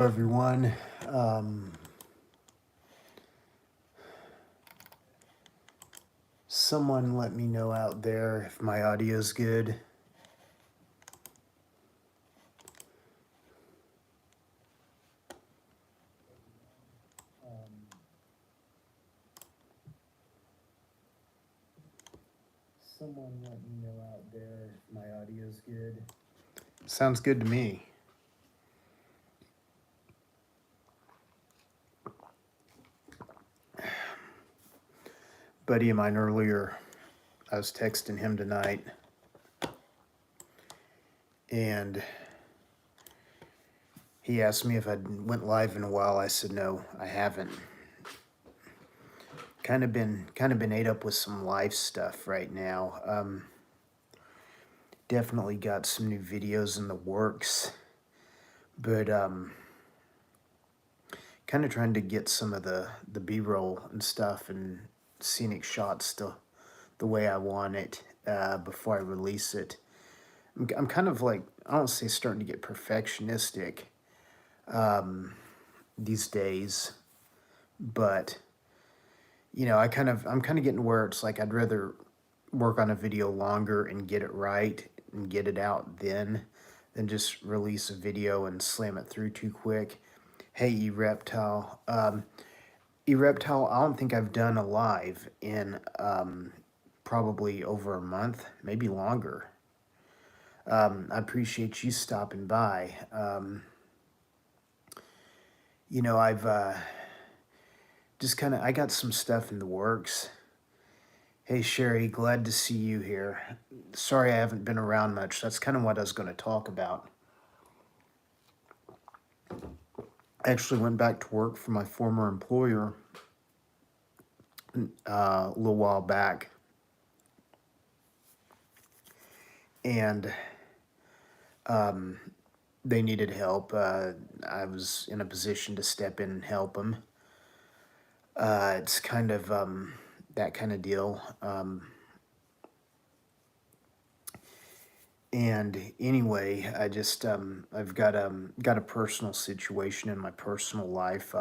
Everyone. Um, Someone let me know out there if my audio's good. Someone let me know out there if my audio's good. Sounds good to me. Buddy of mine earlier, I was texting him tonight, and he asked me if I went live in a while. I said no, I haven't. Kind of been ate up with some live stuff right now. Definitely got some new videos in the works, but kind of trying to get some of the B-roll and stuff and scenic shots the way I want it before I release it. I'm kind of like, I don't say starting to get perfectionistic these days, but I'm kind of getting where it's like I'd rather work on a video longer and get it right and get it out then than just release a video and slam it through too quick. Hey, eReptile. eReptile, I don't think I've done a live in probably over a month, maybe longer. I appreciate you stopping by. I've just kind of, I got some stuff in the works. Hey, Sherry, glad to see you here. Sorry I haven't been around much. That's kind of what I was going to talk about. I actually went back to work for my former employer a little while back. And they needed help. I was in a position to step in and help them. It's kind of that kind of deal. And anyway, I just I've got a personal situation in my personal life.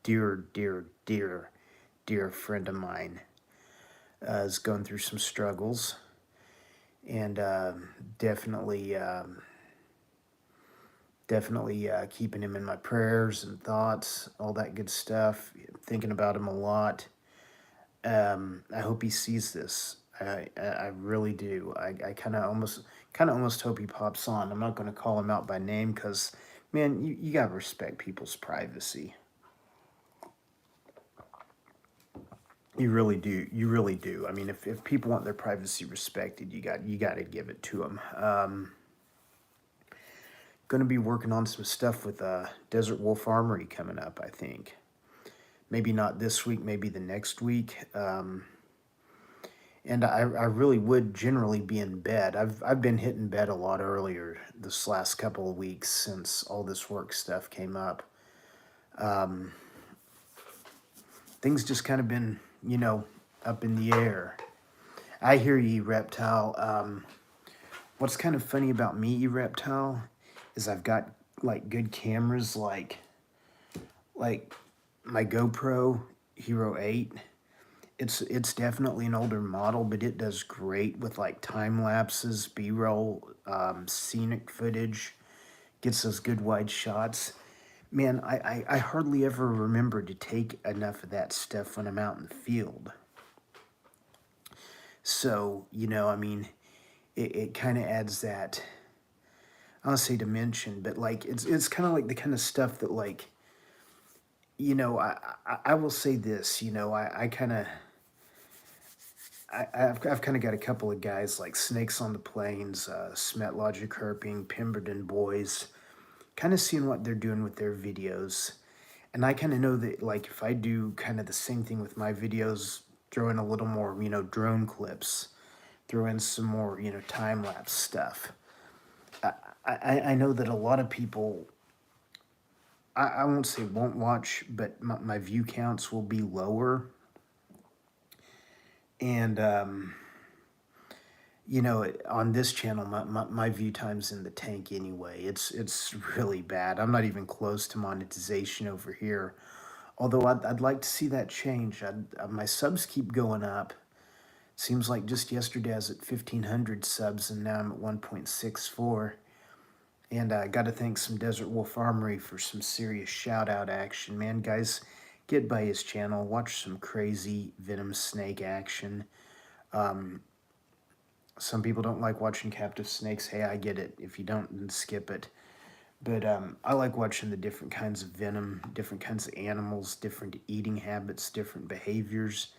Dear friend of mine is going through some struggles, and definitely keeping him in my prayers and thoughts, all that good stuff. Thinking about him a lot. I hope he sees this. I really do. I kind of almost hope he pops on. I'm not going to call him out by name because, man, you got to respect people's privacy. You really do. You really do. I mean, if people want their privacy respected, you got to give it to them. Going to be working on some stuff with Desert Wolf Armory coming up, I think. Maybe not this week, maybe the next week. And I really would generally be in bed. I've been hitting bed a lot earlier this last couple of weeks since all this work stuff came up. Things just kind of been, up in the air. I hear you, Reptile. What's kind of funny about me, Reptile, is I've got like good cameras like my GoPro Hero 8. It's definitely an older model, but it does great with like time lapses, B-roll, scenic footage, gets those good wide shots. Man, I hardly ever remember to take enough of that stuff when I'm out in the field. So, I mean, it kind of adds that, I don't say dimension, but like it's kind of like the kind of stuff that like, I will say this, I kind of, I've kind of got a couple of guys like Snakes on the Plains, Smet Logic Herping, Pemberton Boys, kind of seeing what they're doing with their videos. And I kind of know that like if I do kind of the same thing with my videos, throw in a little more, drone clips, throw in some more, time-lapse stuff. I know that a lot of people, I won't say won't watch, but my view counts will be lower. And you know, on this channel, my view time's in the tank anyway. It's really bad. I'm not even close to monetization over here. Although I'd like to see that change. My subs keep going up. Seems like just yesterday I was at 1,500 subs, and now I'm at 1.64. And I got to thank some Desert Wolf Armory for some serious shout out action. Man, guys, get by his channel, watch some crazy Venom Snake action. Some people don't like watching captive snakes. Hey, I get it. If you don't, then skip it. But I like watching the different kinds of venom, different kinds of animals, different eating habits, different behaviors.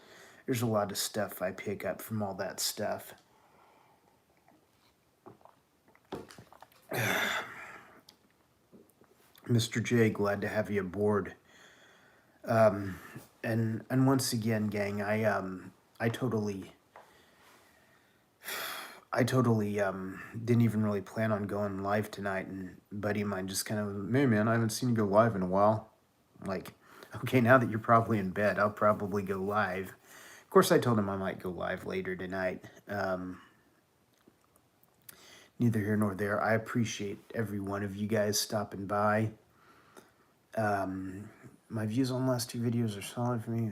There's a lot of stuff I pick up from all that stuff. Mr. J, glad to have you aboard. And once again, gang, I totally didn't even really plan on going live tonight, and a buddy of mine just kind of, hey man, I haven't seen you go live in a while. I'm like, okay, now that you're probably in bed, I'll probably go live. Of course, I told him I might go live later tonight. Neither here nor there. I appreciate every one of you guys stopping by. My views on the last two videos are solid for me.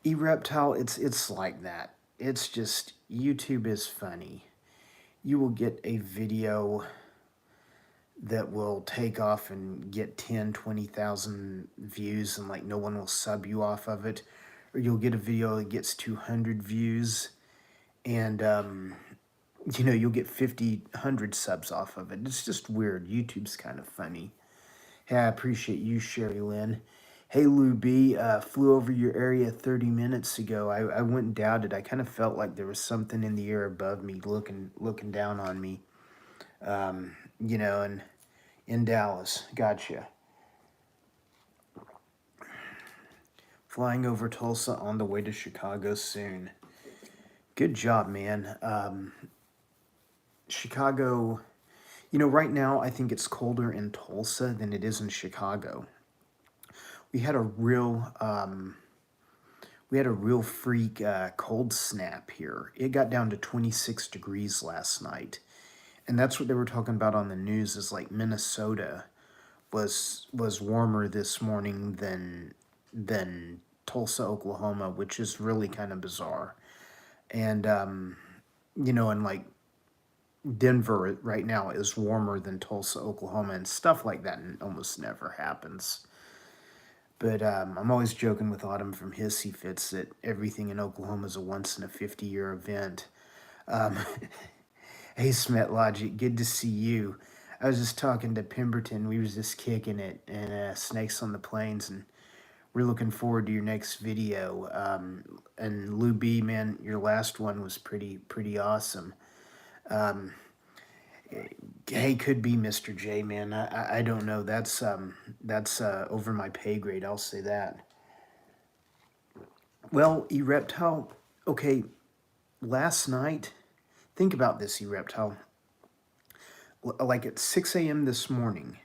eReptile, it's like that. It's just, YouTube is funny. You will get a video that will take off and get 10, 20,000 views, and like no one will sub you off of it. Or you'll get a video that gets 200 views, and you know, you'll get 50, 100 subs off of it. It's just weird. YouTube's kind of funny. Hey, I appreciate you, Sherry Lynn. Hey, Lou B, flew over your area 30 minutes ago. I went and doubted. I kind of felt like there was something in the air above me looking down on me. You know, and in Dallas. Gotcha. Flying over Tulsa on the way to Chicago soon. Good job, man. Chicago, you know, right now I think it's colder in Tulsa than it is in Chicago. We had a real freak cold snap here. It got down to 26 degrees last night. And that's what they were talking about on the news, is like Minnesota was warmer this morning than Tulsa, Oklahoma, which is really kind of bizarre. And you know, and like Denver right now is warmer than Tulsa, Oklahoma, and stuff like that almost never happens. But I'm always joking with Autumn from Hissy Fits that everything in Oklahoma is a once in a 50-year event. Hey, Smet Logic, good to see you. I was just talking to Pemberton. We was just kicking it, and Snakes on the Plains, and we're looking forward to your next video. And Lou B, man, your last one was pretty awesome. Hey, could be Mr. J, man. I don't know. That's over my pay grade. I'll say that. Well, eReptile. Okay, last night. Think about this, eReptile. Like at 6 a.m. this morning,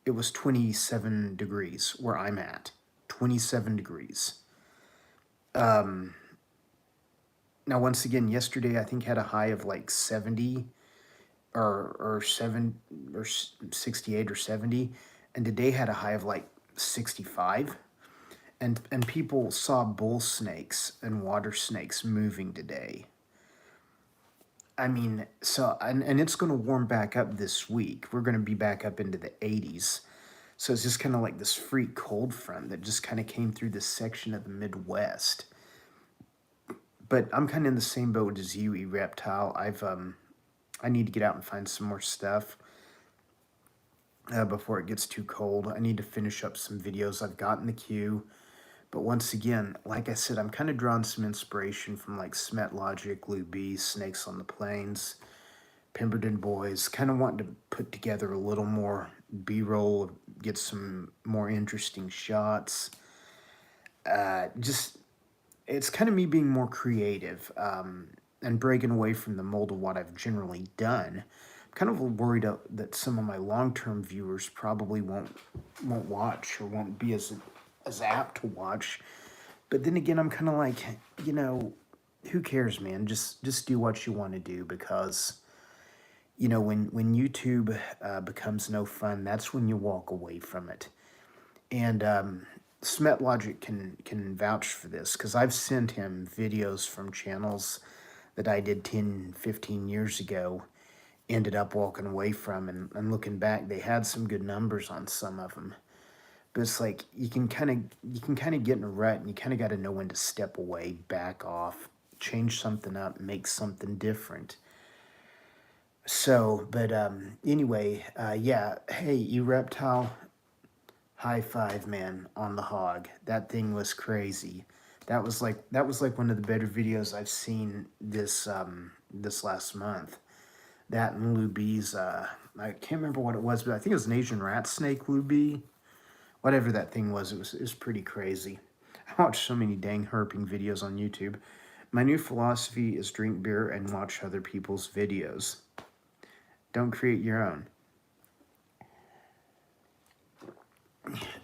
it was 27 degrees where I'm at. 27 degrees. Now, once again, yesterday I think had a high of like 70 or 68 or 70, and today had a high of like 65. And people saw bull snakes and water snakes moving today. I mean, so, and it's going to warm back up this week. We're going to be back up into the 80s. So it's just kind of like this freak cold front that just kind of came through this section of the Midwest. But I'm kind of in the same boat as you, eReptile. I need to get out and find some more stuff before it gets too cold. I need to finish up some videos I've got in the queue. But once again, like I said, I'm kind of drawing some inspiration from like Smet Logic, Lou B, Snakes on the Plains, Pemberton Boys, kind of wanting to put together a little more B-roll, get some more interesting shots. Just, it's kind of me being more creative and breaking away from the mold of what I've generally done. I'm kind of worried that some of my long-term viewers probably won't watch or won't be as apt to watch. But then again, I'm kind of like, you know, who cares, man? Just do what you want to do, because you know, when YouTube becomes no fun, that's when you walk away from it. And Smet Logic can vouch for this, because I've sent him videos from channels that I did 10, 15 years ago, ended up walking away from, and looking back, they had some good numbers on some of them. But it's like you can kind of get in a rut, and you kind of got to know when to step away, back off, change something up, make something different. So, but anyway, yeah. Hey, you reptile, high five, man, on the hog. That thing was crazy. That was like one of the better videos I've seen this last month. That and Lou B's, I can't remember what it was, but I think it was an Asian rat snake, Lou B. Whatever that thing was, it was pretty crazy. I watch so many dang herping videos on YouTube. My new philosophy is drink beer and watch other people's videos. Don't create your own.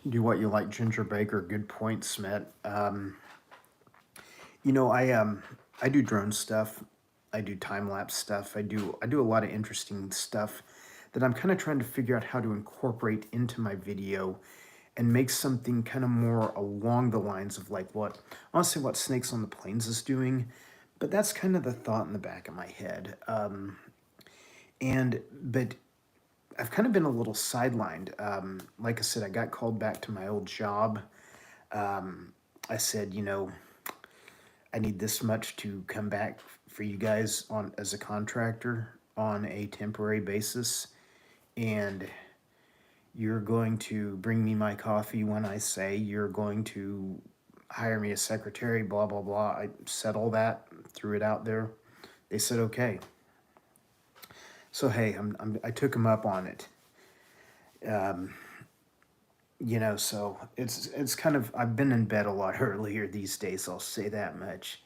Do what you like, Ginger Baker. Good point, Smet. You know, I do drone stuff. I do time lapse stuff. I do a lot of interesting stuff that I'm kind of trying to figure out how to incorporate into my video and make something kind of more along the lines of like what, honestly, what Snakes on the Plains is doing. But that's kind of the thought in the back of my head. But I've kind of been a little sidelined. Like I said, I got called back to my old job. I said, you know, I need this much to come back for you guys on as a contractor on a temporary basis, and you're going to bring me my coffee when I say, you're going to hire me a secretary, blah blah blah. I said all that, threw it out there. They said okay. So hey, I took them up on it. You know, so it's kind of, I've been in bed a lot earlier these days, I'll say that much.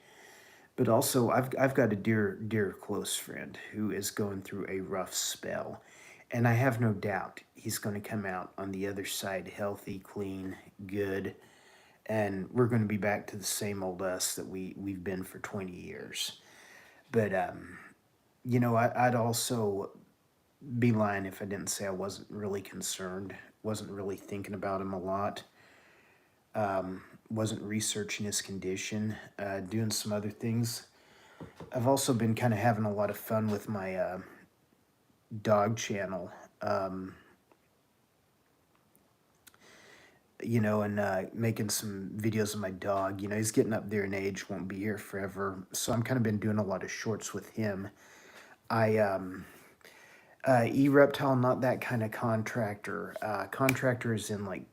But also, I've got a dear close friend who is going through a rough spell, and I have no doubt he's going to come out on the other side healthy, clean, good, and we're going to be back to the same old us that we've been for 20 years. But you know, I'd also be lying if I didn't say I wasn't really concerned, wasn't really thinking about him a lot, wasn't researching his condition, doing some other things. I've also been kind of having a lot of fun with my dog channel, you know, and making some videos of my dog. You know, he's getting up there in age, won't be here forever. So I'm kind of been doing a lot of shorts with him. I E-Reptile, not that kind of contractor. Contractor is in like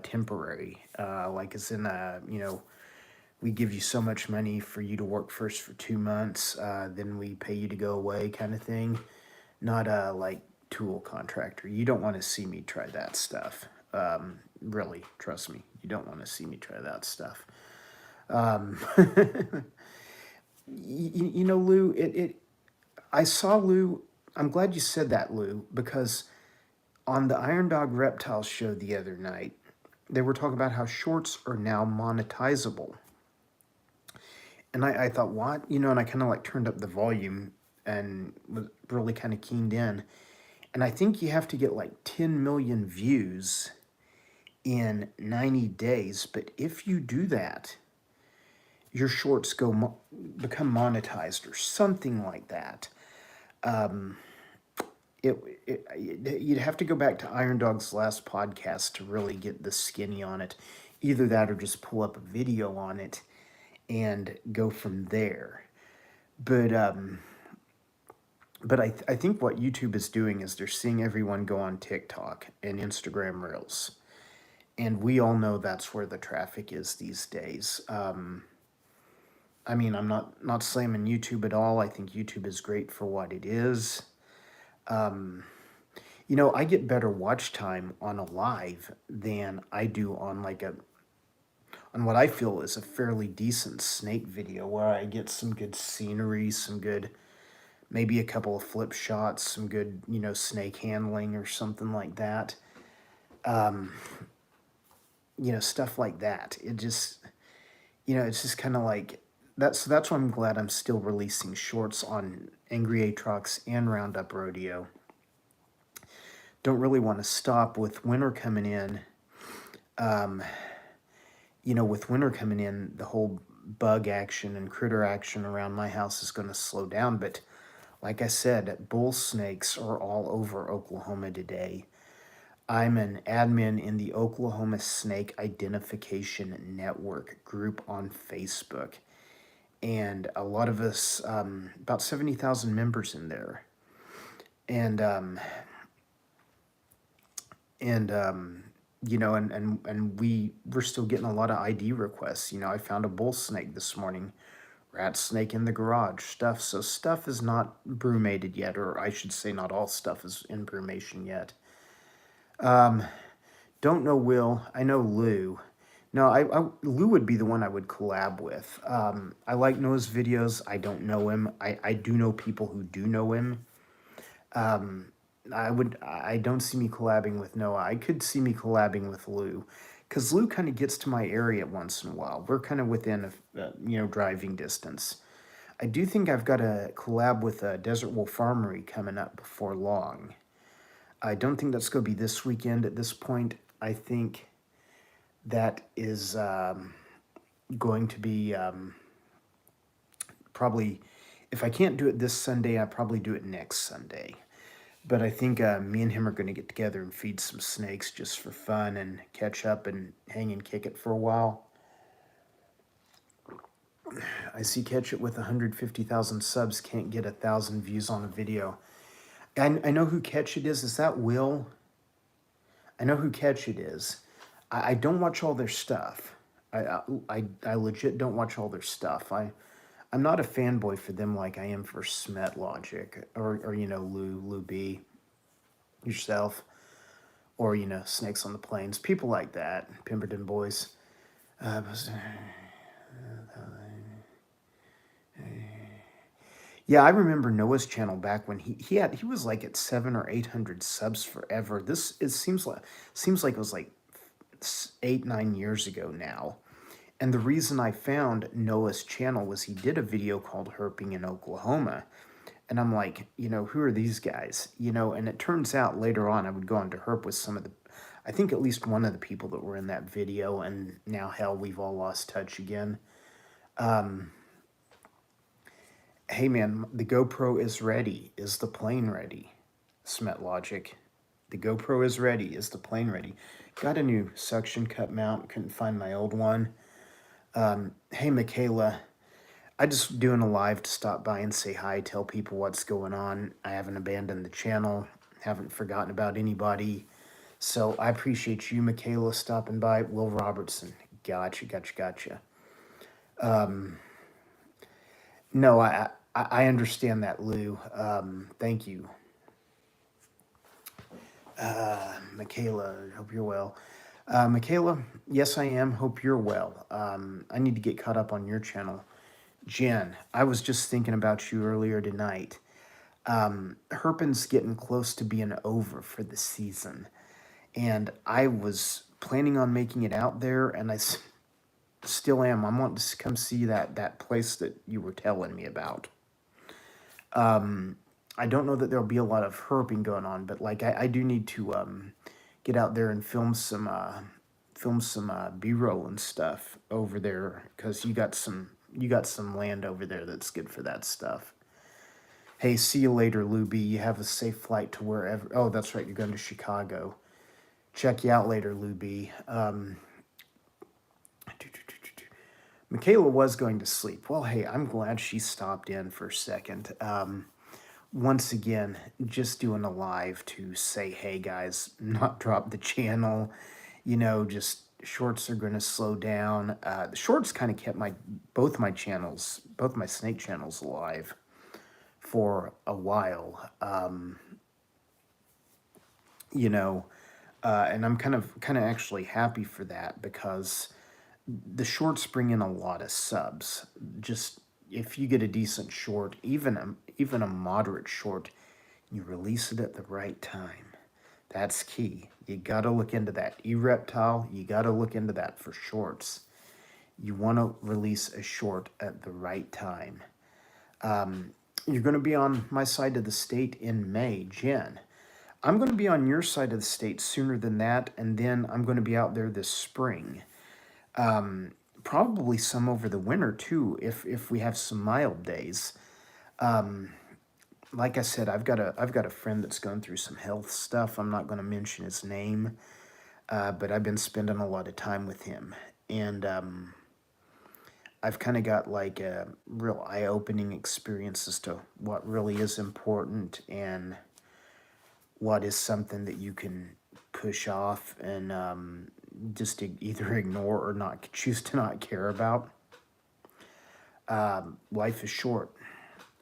temporary, like it's in you know, we give you so much money for you to work first for 2 months, then we pay you to go away kind of thing. Not a like tool contractor. You don't want to see me try that stuff. Really, trust me, you don't want to see me try that stuff. Um, you know, Lou, I saw Lou. I'm glad you said that, Lou, because on the Iron Dog Reptile show the other night, they were talking about how shorts are now monetizable. And I thought, what? You know, and I kind of like turned up the volume and was really kind of keened in. And I think you have to get like 10 million views in 90 days. But if you do that, your shorts become monetized or something like that. You'd have to go back to Iron Dog's last podcast to really get the skinny on it. Either that or just pull up a video on it and go from there. But I think what YouTube is doing is they're seeing everyone go on TikTok and Instagram Reels, and we all know that's where the traffic is these days. I mean, I'm not slamming YouTube at all. I think YouTube is great for what it is. You know, I get better watch time on a live than I do on like on what I feel is a fairly decent snake video, where I get some good scenery, some good, maybe a couple of flip shots, some good, you know, snake handling or something like that. You know, stuff like that. It just, you know, it's just kind of like that's why I'm glad I'm still releasing shorts on Angry Aatrox and Roundup Rodeo. Don't really want to stop with winter coming in. Um, with winter coming in, the whole bug action and critter action around my house is going to slow down. But like I said, bull snakes are all over Oklahoma today. I'm an admin in the Oklahoma Snake Identification Network group on Facebook. And a lot of us, about 70,000 members in there. And, and, and we're still getting a lot of ID requests. I found a bull snake this morning, rat snake in the garage, stuff. So stuff is not brumated yet, or I should say not all stuff is in brumation yet. Don't know Will. I know Lou. No, Lou would be the one I would collab with. I like Noah's videos. I don't know him. I do know people who do know him. I don't see me collabing with Noah. I could see me collabing with Lou, because Lou kind of gets to my area once in a while. We're kind of within driving distance. I do think I've got a collab with Desert Wolf Armory coming up before long. I don't think that's going to be this weekend at this point. I think that is going to be probably, if I can't do it this Sunday, I'll probably do it next Sunday. But I think me and him are going to get together and feed some snakes just for fun and catch up and hang and kick it for a while. I see Catch It with 150,000 subs can't get 1,000 views on a video. I know who Catch It is. Is that Will? I know who Catch It is. I don't watch all their stuff. I legit don't watch all their stuff. I'm not a fanboy for them like I am for Smet Logic or Lou B, yourself, or Snakes on the Plains, people like that, Pemberton Boys. Yeah, I remember Noah's channel back when he was like at 700 or 800 subs forever. It seems like it was like 8-9 years ago now. And the reason I found Noah's channel was he did a video called Herping in Oklahoma. And I'm like, who are these guys? And it turns out later on I would go on to herp with some of I think at least one of the people that were in that video. And now, hell, we've all lost touch again. Hey, man, the GoPro is ready. Is the plane ready? Smet Logic. The GoPro is ready. Is the plane ready? Got a new suction cup mount. Couldn't find my old one. Hey, Michaela. I just doing a live to stop by and say hi, tell people what's going on. I haven't abandoned the channel. Haven't forgotten about anybody. So I appreciate you, Michaela, stopping by. Will Robertson. Gotcha. No, I understand that, Lou. Thank you. Michaela, hope you're well. Michaela, yes, I am. Hope you're well. I need to get caught up on your channel. Jen, I was just thinking about you earlier tonight. Herpin's getting close to being over for the season. And I was planning on making it out there, and I still am. I want to come see that place that you were telling me about. I don't know that there'll be a lot of herping going on, but like I do need to get out there and film some B-roll and stuff over there, because you got some land over there that's good for that stuff. Hey, see you later, Lou B. You have a safe flight to wherever. Oh, that's right, you're going to Chicago. Check you out later, Lou B. Michaela was going to sleep. Well, hey, I'm glad she stopped in for a second. Once again, just doing a live to say, hey guys, not drop the channel. Just shorts are going to slow down. The shorts kind of kept both my snake channels alive for a while. And I'm kind of actually happy for that, because the shorts bring in a lot of subs. Just if you get a decent short, even a moderate short, you release it at the right time. That's key. You got to look into that. E-Reptile, you got to look into that for shorts. You want to release a short at the right time. You're going to be on my side of the state in May, Jen. I'm going to be on your side of the state sooner than that, and then I'm going to be out there this spring. Probably some over the winter too, if we have some mild days. Like I said, I've got a friend that's going through some health stuff. I'm not going to mention his name, but I've been spending a lot of time with him, and I've kind of got like a real eye-opening experience as to what really is important and what is something that you can push off and just either ignore or not choose to not care about. Life is short.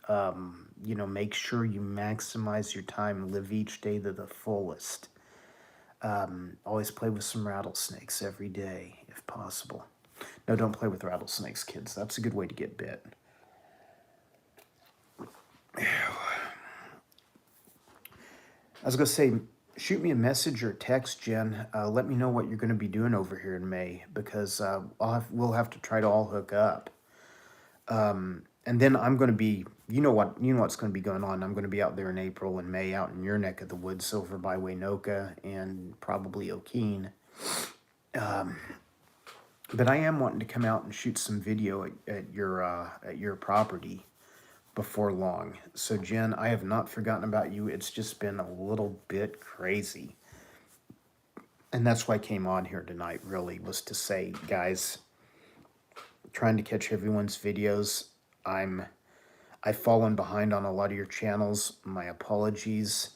Make sure you maximize your time, live each day to the fullest. Always play with some rattlesnakes every day if possible. No, don't play with rattlesnakes, kids. That's a good way to get bit. I was going to say, shoot me a message or text, Jen. Let me know what you're going to be doing over here in May, because we'll have to try to all hook up. And then I'm going to be, what's going to be going on. I'm going to be out there in April and May, out in your neck of the woods, over by Waynoka and probably Okeen. But I am wanting to come out and shoot some video at your property before long. So Jen, I have not forgotten about you. It's just been a little bit crazy. And that's why I came on here tonight, really, was to say, guys, trying to catch everyone's videos. I've fallen behind on a lot of your channels. My apologies.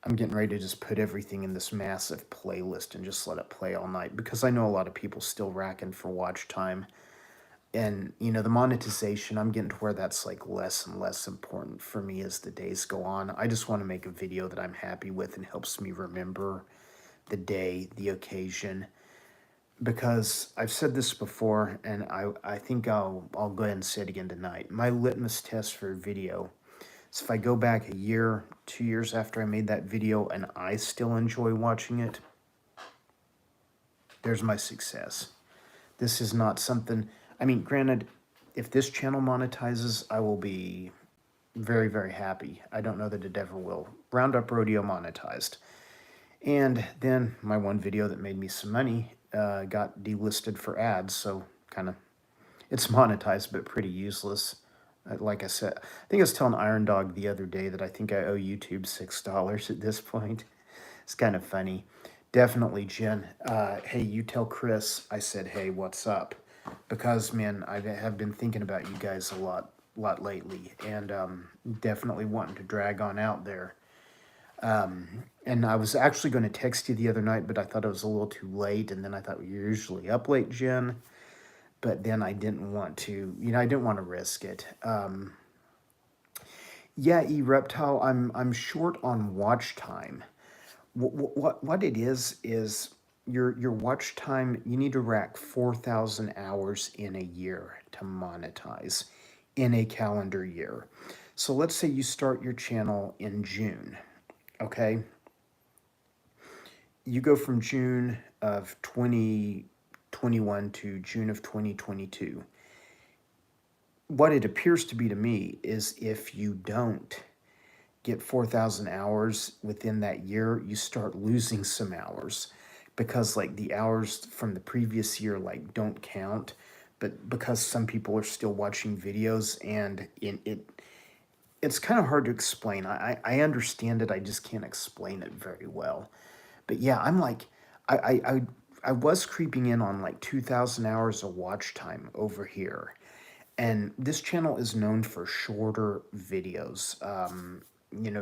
I'm getting ready to just put everything in this massive playlist and just let it play all night, because I know a lot of people still racking for watch time. And, the monetization, I'm getting to where that's like less and less important for me as the days go on. I just want to make a video that I'm happy with and helps me remember the day, the occasion. Because I've said this before, and I think I'll go ahead and say it again tonight. My litmus test for a video is if I go back a year, 2 years after I made that video and I still enjoy watching it, there's my success. This is not something, granted, if this channel monetizes, I will be very, very happy. I don't know that it ever will. Roundup Rodeo monetized. And then my one video that made me some money got delisted for ads, so it's monetized but pretty useless. Like I said, I think I was telling Iron Dog the other day that I think I owe YouTube $6 at this point. It's kind of funny. Definitely, Jen. Hey, you tell Chris I said, hey, what's up? Because, man, I have been thinking about you guys a lot lately, and definitely wanting to drag on out there. And I was actually going to text you the other night, but I thought it was a little too late, and then I thought you're usually up late, Jen. But then I didn't want to, I didn't want to risk it. Yeah, eReptile, I'm short on watch time. What it is your watch time. You need to rack 4,000 hours in a year to monetize in a calendar year. So let's say you start your channel in June, okay? You go from June of 2021 to June of 2022. What it appears to be to me is if you don't get 4,000 hours within that year, you start losing some hours, because like the hours from the previous year like don't count, but because some people are still watching videos, and it's kind of hard to explain. I understand it, I just can't explain it very well. But yeah, I'm like, I was creeping in on like 2,000 hours of watch time over here. And this channel is known for shorter videos,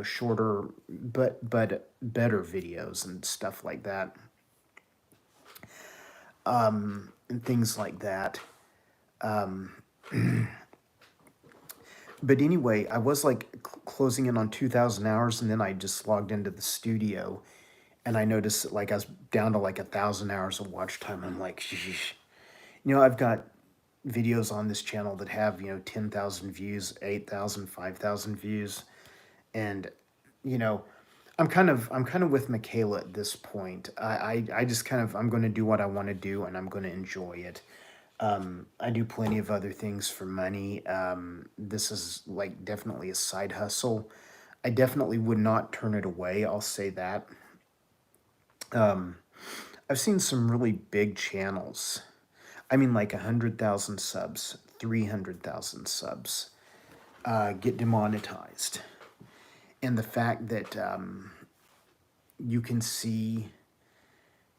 shorter but better videos and stuff like that, and things like that. But anyway, I was like closing in on 2,000 hours, and then I just logged into the studio, and I noticed that like I was down to like 1,000 hours of watch time. I'm like, sheesh. I've got videos on this channel that have 10,000 views, 8,000, 5,000 views, and I'm kind of with Michaela at this point. I just I'm going to do what I want to do, and I'm going to enjoy it. I do plenty of other things for money. This is like definitely a side hustle. I definitely would not turn it away. I'll say that. Um, I've seen some really big channels. I mean, like 100,000 subs, 300,000 subs, get demonetized. And the fact that you can see,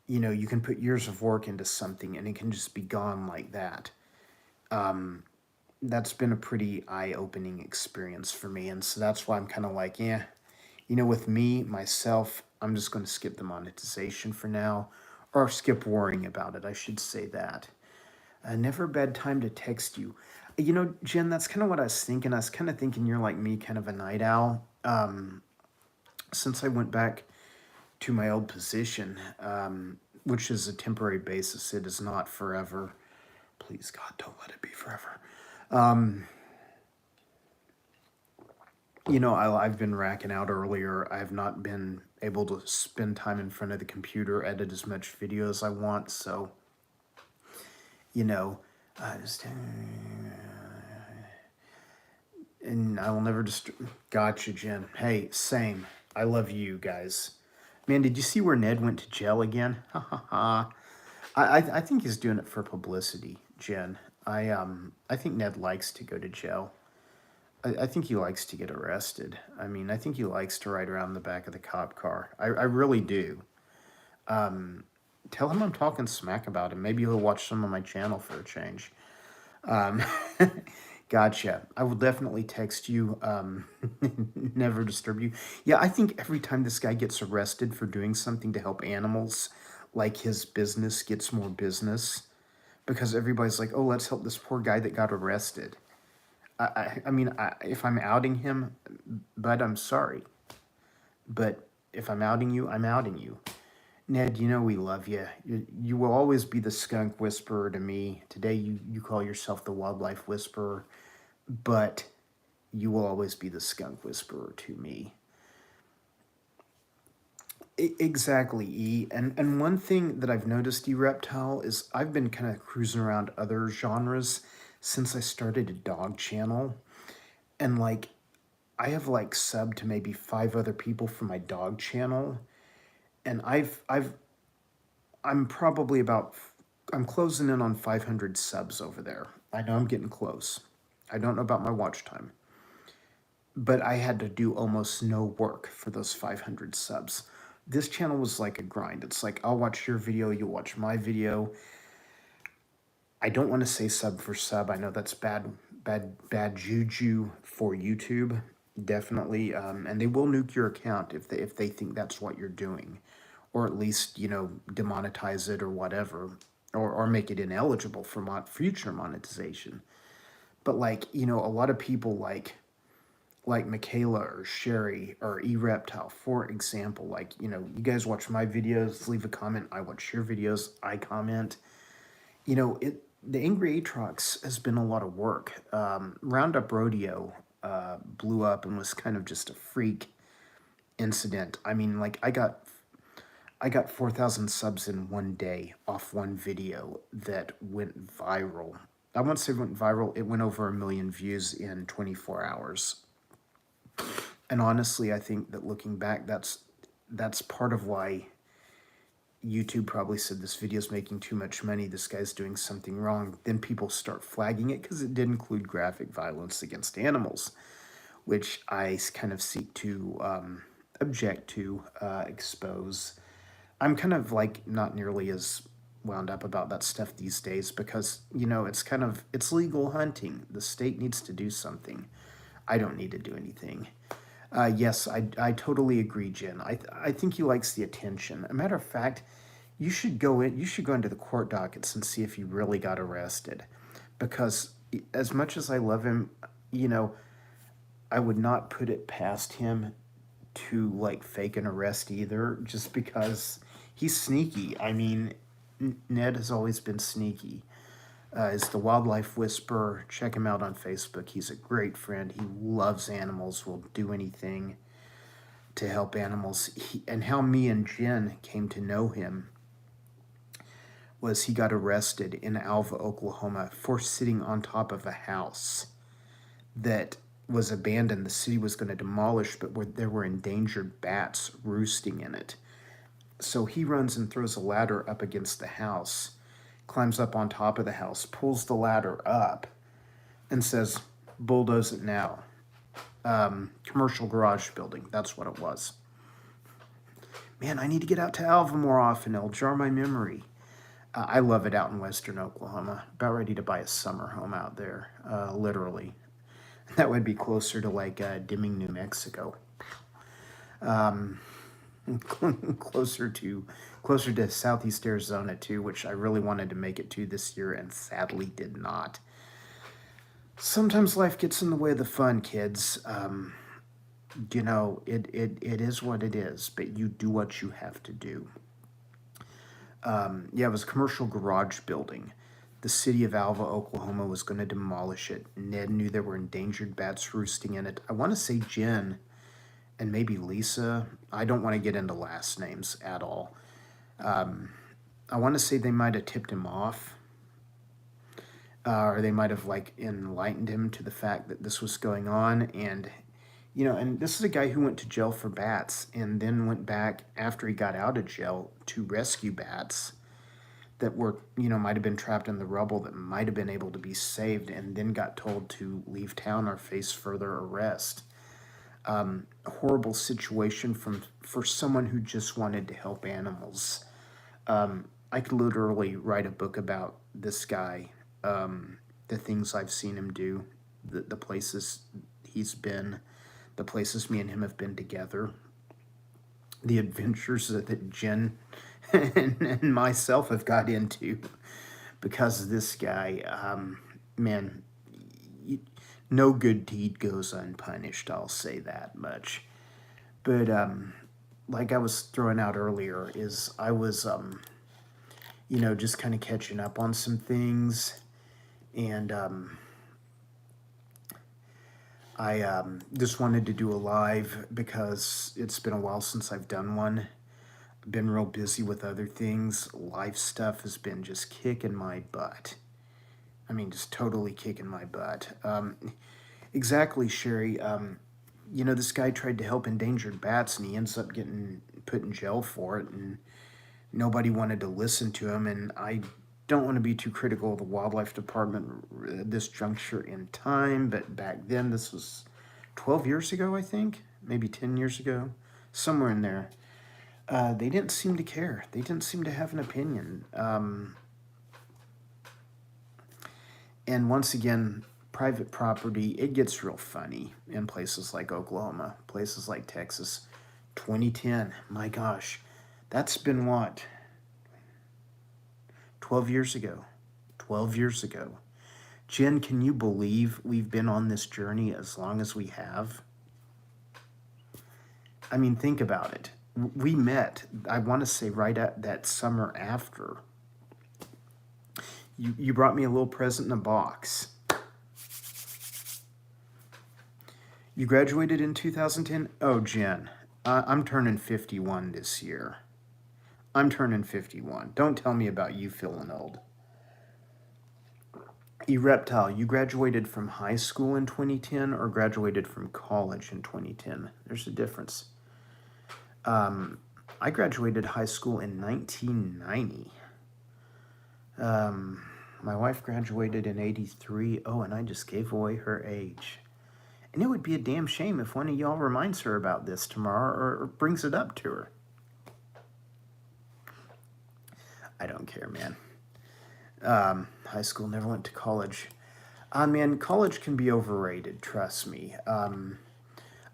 you know, you can put years of work into something and it can just be gone like that. That's been a pretty eye-opening experience for me. And so that's why I'm kind of like, yeah, you know, with me, myself, I'm just going to skip the monetization for now, or skip worrying about it. I should say that. Never a bad time to text you. You know, Jen, that's kind of what I was thinking. I was kind of thinking you're like me, kind of a night owl. Since I went back to my old position, which is a temporary basis, it is not forever. Please, God, don't let it be forever. You know, I've been racking out earlier. I've not been able to spend time in front of the computer, edit as much video as I want. So, you know, just, and I will never just. Gotcha, Jen. Hey, same. I love you guys. Man, did you see where Ned went to jail again? Ha ha ha. I think he's doing it for publicity, Jen. I think Ned likes to go to jail. I think he likes to get arrested. I mean, I think he likes to ride around the back of the cop car. I really do. Tell him I'm talking smack about him. Maybe he'll watch some of my channel for a change. Um, gotcha. I will definitely text you. Never disturb you. Yeah, I think every time this guy gets arrested for doing something to help animals, like his business gets more business because everybody's like, oh, let's help this poor guy that got arrested. I mean, if I'm outing him, bud, I'm sorry. But if I'm outing you, I'm outing you. Ned, you know we love you. You will always be the skunk whisperer to me. Today you call yourself the wildlife whisperer, but you will always be the skunk whisperer to me. Exactly, E. And one thing that I've noticed, E Reptile, is I've been kind of cruising around other genres since I started a dog channel. And like I have like subbed to maybe 5 other people for my dog channel. And I'm probably about, I'm closing in on 500 subs over there. I know I'm getting close. I don't know about my watch time. But I had to do almost no work for those 500 subs. This channel was like a grind. It's like, I'll watch your video, you'll watch my video. I don't want to say sub for sub. I know that's bad juju for YouTube, definitely. And they will nuke your account if they think that's what you're doing, or at least, you know, demonetize it or whatever, or make it ineligible for future monetization. But like, you know, a lot of people like Michaela or Sherry or eReptile, for example, like, you know, you guys watch my videos, leave a comment, I watch your videos, I comment. You know, the Angry Aatrox has been a lot of work. Roundup Rodeo blew up and was kind of just a freak incident. I mean, like, I got 4,000 subs in one day off one video that went viral. I won't say went viral, it went over 1 million views in 24 hours. And honestly, I think that looking back, that's part of why YouTube probably said this video's making too much money, this guy's doing something wrong. Then people start flagging it because it did include graphic violence against animals, which I kind of seek to object to, expose. I'm kind of like not nearly as wound up about that stuff these days because, you know, it's legal hunting. The state needs to do something. I don't need to do anything. Yes, I totally agree, Jen. I think he likes the attention. A matter of fact, you should go into the court dockets and see if he really got arrested. Because as much as I love him, you know, I would not put it past him to like fake an arrest either, just because he's sneaky. I mean, Ned has always been sneaky. Is the Wildlife Whisperer. Check him out on Facebook. He's a great friend. He loves animals, will do anything to help animals. And how me and Jen came to know him was he got arrested in Alva, Oklahoma for sitting on top of a house that was abandoned. The city was going to demolish, but there were endangered bats roosting in it. So he runs and throws a ladder up against the house, climbs up on top of the house, pulls the ladder up, and says, "Bulldoze it now." Commercial garage building, that's what it was. Man, I need to get out to Alva more often. It'll jar my memory. I love it out in western Oklahoma. About ready to buy a summer home out there, literally. That would be closer to like Deming, New Mexico. Closer to Southeast Arizona too, which I really wanted to make it to this year and sadly did not. Sometimes life gets in the way of the fun, kids. You know, it is what it is, but you do what you have to do. Yeah, it was a commercial garage building. The city of Alva, Oklahoma was going to demolish it. Ned knew there were endangered bats roosting in it. I want to say Jen and maybe Lisa. I don't want to get into last names at all. I want to say they might have tipped him off. Or they might have like enlightened him to the fact that this was going on. And, you know, and this is a guy who went to jail for bats and then went back after he got out of jail to rescue bats that were, you know, might have been trapped in the rubble, that might have been able to be saved, and then got told to leave town or face further arrest. A horrible situation for someone who just wanted to help animals. I could literally write a book about this guy, the things I've seen him do, the places he's been, the places me and him have been together, the adventures that Jen and myself have got into because of this guy. Man, no good deed goes unpunished, I'll say that much. But like I was throwing out earlier, is I was, you know, just kind of catching up on some things. And I just wanted to do a live because it's been a while since I've done one. I've been real busy with other things. Life stuff has been just kicking my butt. I mean, just totally kicking my butt. Exactly, Sherry. You know, this guy tried to help endangered bats and he ends up getting put in jail for it, and nobody wanted to listen to him. And I don't want to be too critical of the wildlife department at this juncture in time, but back then, this was 12 years ago, I think, maybe 10 years ago, somewhere in there. They didn't seem to care. They didn't seem to have an opinion. And once again, private property, it gets real funny in places like Oklahoma, places like Texas. 2010, my gosh, that's been what? 12 years ago. 12 years ago. Jen, can you believe we've been on this journey as long as we have? I mean, think about it. We met, I want to say, right at that summer after. You brought me a little present in a box. You graduated in 2010? Oh, Jen, I'm turning 51 this year. I'm turning 51. Don't tell me about you feeling old. Reptile, you graduated from high school in 2010 or graduated from college in 2010? There's a difference. I graduated high school in 1990. My wife graduated in 83. Oh, and I just gave away her age. And it would be a damn shame if one of y'all reminds her about this tomorrow or brings it up to her. I don't care, man. High school, never went to college. Man, college can be overrated, trust me.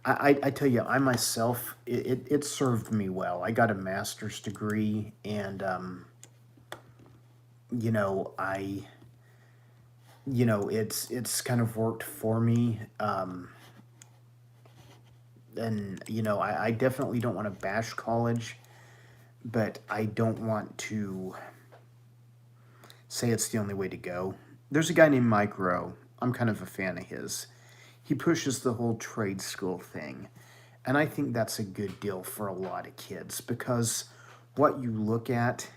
I tell you, I myself, it served me well. I got a master's degree, and, you know, it's kind of worked for me. And, you know, I definitely don't want to bash college, but I don't want to say it's the only way to go. There's a guy named Mike Rowe. I'm kind of a fan of his. He pushes the whole trade school thing. And I think that's a good deal for a lot of kids because what you look at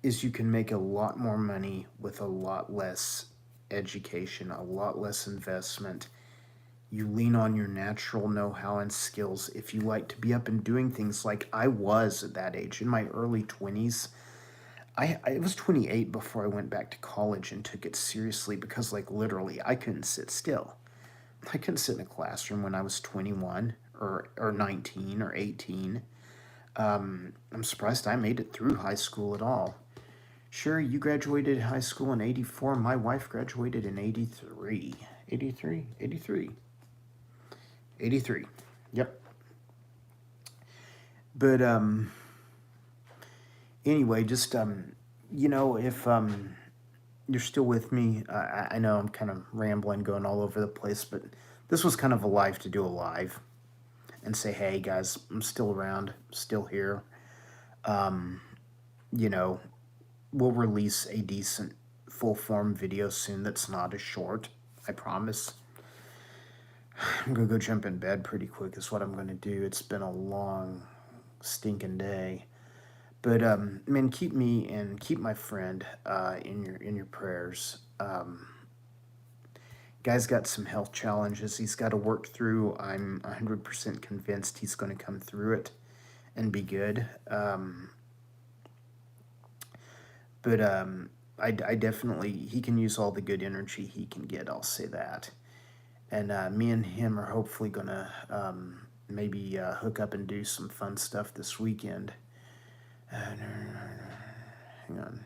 is you can make a lot more money with a lot less education, a lot less investment. You lean on your natural know-how and skills. If you like to be up and doing things like I was at that age in my early 20s, I was 28 before I went back to college and took it seriously because, like, literally, I couldn't sit still. I couldn't sit in a classroom when I was 21 or 19 or 18. I'm surprised I made it through high school at all. Sure, you graduated high school in 84. My wife graduated in 83. 83? 83. 83. Yep. But, anyway, just, if, you're still with me, I know I'm kind of rambling, going all over the place, but this was kind of a live to do a live and say, hey guys, I'm still around, still here. Um, you know, we'll release a decent full form video soon that's not as short, I promise. I'm gonna go jump in bed pretty quick is what I'm gonna do. It's been a long stinking day. But man, keep me and keep my friend in your prayers. Guy's got some health challenges he's got to work through. I'm 100% convinced he's going to come through it and be good. But I definitely, he can use all the good energy he can get, I'll say that. And me and him are hopefully going to maybe hook up and do some fun stuff this weekend. Hang on.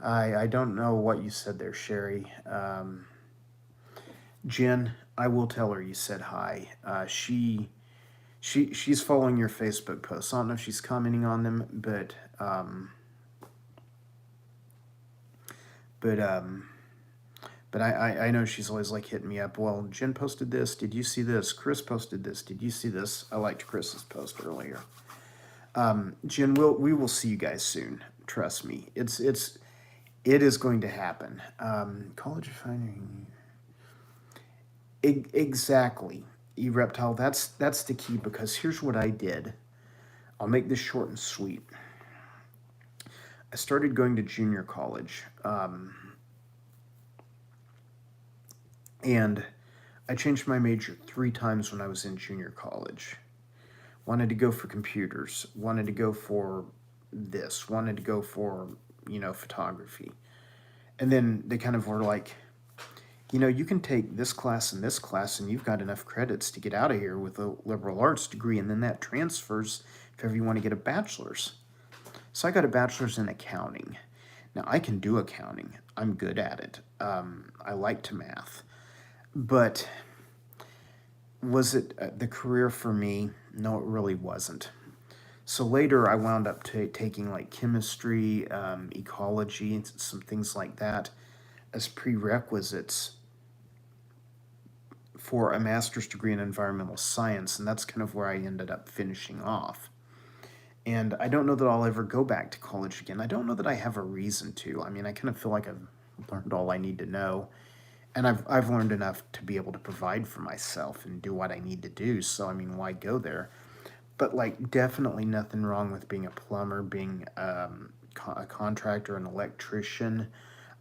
I don't know what you said there, Sherry. Jen, I will tell her you said hi. She's following your Facebook posts. I don't know if she's commenting on them, but I know she's always like hitting me up. Well, Jen posted this. Did you see this? Chris posted this. Did you see this? I liked Chris's post earlier. Jen, we will see you guys soon. Trust me. It is going to happen. College of Finding. Exactly. E-Reptile, that's the key, because here's what I did. I'll make this short and sweet. I started going to junior college. And I changed my major 3 times when I was in junior college. Wanted to go for computers, wanted to go for this, wanted to go for, photography. And then they kind of were like, you can take this class and you've got enough credits to get out of here with a liberal arts degree, and then that transfers if ever you want to get a bachelor's. So I got a bachelor's in accounting. Now, I can do accounting. I'm good at it. I like to math. But was it the career for me? No, it really wasn't. So later I wound up taking like chemistry, ecology, and some things like that as prerequisites for a master's degree in environmental science, and that's kind of where I ended up finishing off. And I don't know that I'll ever go back to college again. I don't know that I have a reason to. I mean, I kind of feel like I've learned all I need to know, and I've learned enough to be able to provide for myself and do what I need to do. So I mean, why go there? But like, definitely nothing wrong with being a plumber, being a contractor, an electrician,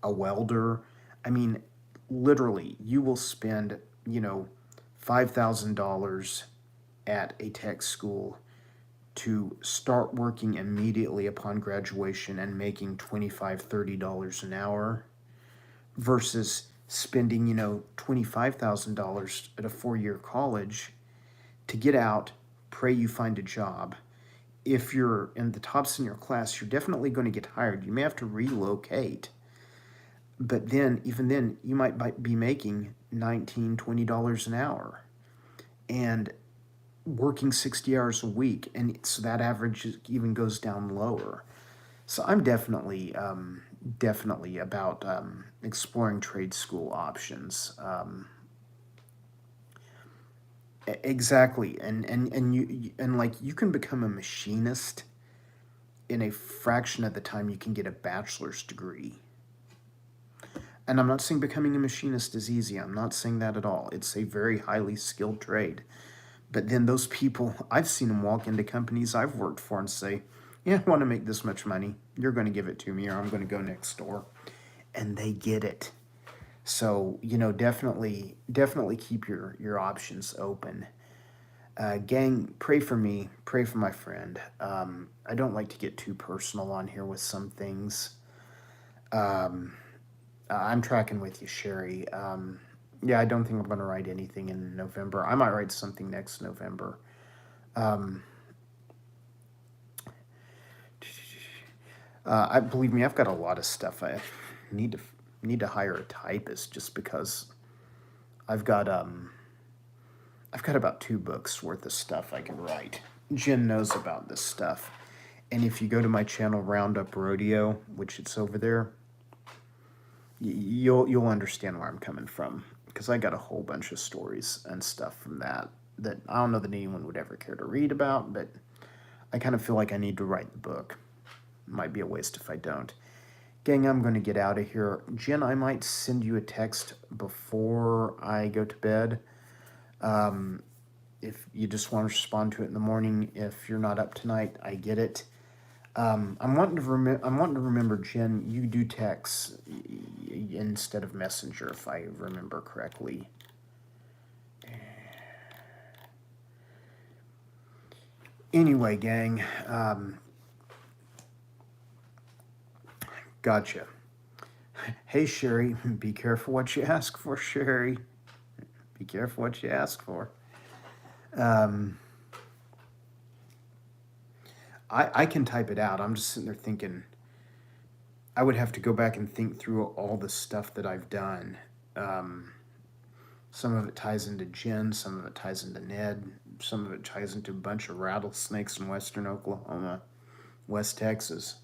a welder. I mean, literally, you will spend, $5,000 at a tech school to start working immediately upon graduation and making $25, $30 an hour versus spending, $25,000 at a 4-year college to get out, pray you find a job. If you're in the tops in your class, you're definitely going to get hired. You may have to relocate. But then, even then, you might be making $19, $20 an hour and working 60 hours a week. And so that average even goes down lower. So I'm definitely about exploring trade school options. Exactly. And like, you can become a machinist in a fraction of the time you can get a bachelor's degree. And I'm not saying becoming a machinist is easy. I'm not saying that at all. It's a very highly skilled trade. But then those people, I've seen them walk into companies I've worked for and say, yeah, I want to make this much money. You're going to give it to me or I'm going to go next door. And they get it. So, definitely keep your options open. Gang, pray for me. Pray for my friend. I don't like to get too personal on here with some things. I'm tracking with you, Sherry. Yeah, I don't think I'm going to write anything in November. I might write something next November. I believe me, I've got a lot of stuff. I need to need to hire a typist just because I've got about 2 books worth of stuff I can write. Jen knows about this stuff, and if you go to my channel Roundup Rodeo, which it's over there, you'll understand where I'm coming from because I got a whole bunch of stories and stuff from that I don't know that anyone would ever care to read about, but I kind of feel like I need to write the book. Might be a waste if I don't. Gang, I'm going to get out of here. Jen, I might send you a text before I go to bed. If you just want to respond to it in the morning, if you're not up tonight, I get it. I'm wanting to remember, Jen, you do text instead of Messenger, if I remember correctly. Anyway, gang, gotcha. Hey, Sherry, be careful what you ask for, Sherry. Be careful what you ask for. I can type it out. I'm just sitting there thinking, I would have to go back and think through all the stuff that I've done. Some of it ties into Jen, some of it ties into Ned, some of it ties into a bunch of rattlesnakes in western Oklahoma, West Texas.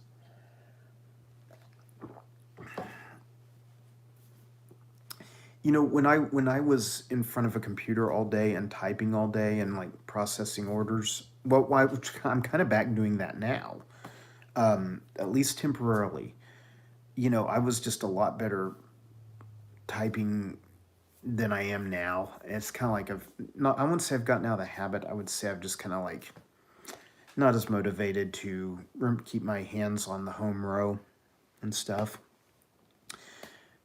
When I was in front of a computer all day and typing all day and like processing orders, which I'm kind of back doing that now, at least temporarily. I was just a lot better typing than I am now. It's kind of like I wouldn't say I've gotten out of the habit. I would say I've just kind of like not as motivated to keep my hands on the home row and stuff.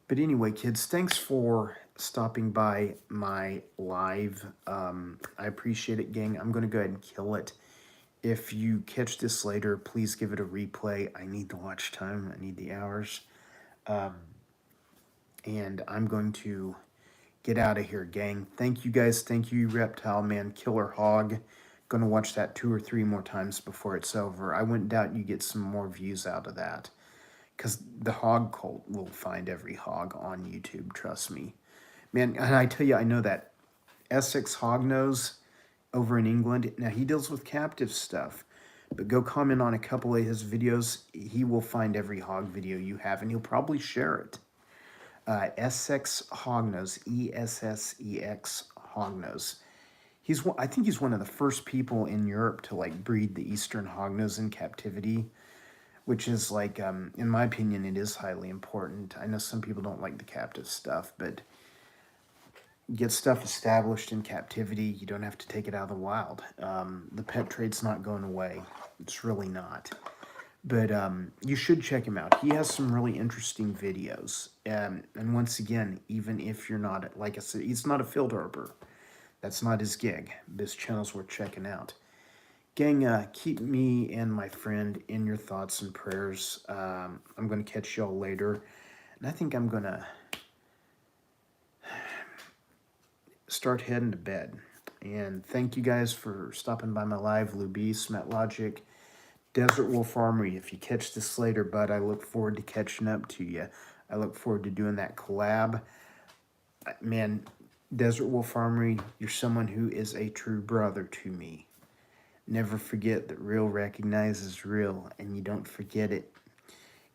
But anyway, kids, thanks for stopping by my live. I appreciate it, gang. I'm going to go ahead and kill it. If you catch this later, please give it a replay. I need the watch time. I need the hours. And I'm going to get out of here, gang. Thank you, guys. Thank you, Reptile Man, Killer Hog. Going to watch that 2 or 3 more times before it's over. I wouldn't doubt you get some more views out of that. Because the hog cult will find every hog on YouTube, trust me. Man, and I tell you, I know that Essex Hognose over in England, now he deals with captive stuff, but go comment on a couple of his videos. He will find every hog video you have, and he'll probably share it. Essex Hognose, Essex Hognose. I think he's one of the first people in Europe to like breed the Eastern Hognose in captivity, which is like, in my opinion, it is highly important. I know some people don't like the captive stuff, but get stuff established in captivity. You don't have to take it out of the wild. The pet trade's not going away. It's really not. But you should check him out. He has some really interesting videos. And once again, even if you're not, like I said, he's not a field herper. That's not his gig. This channel's worth checking out. Gang, keep me and my friend in your thoughts and prayers. I'm going to catch y'all later. And I think I'm going to start heading to bed. And thank you guys for stopping by my live. Lubice, MetLogic, Desert Wolf Armory. If you catch this later, bud, I look forward to catching up to you. I look forward to doing that collab. Man, Desert Wolf Armory, you're someone who is a true brother to me. Never forget that real recognizes real, and you don't forget it.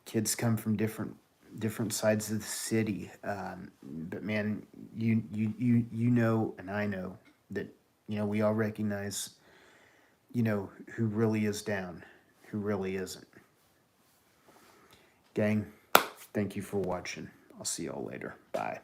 Kids come from different sides of the city, but man, you know, and I know that we all recognize who really is down, who really isn't. Gang, thank you for watching. I'll see y'all later. Bye.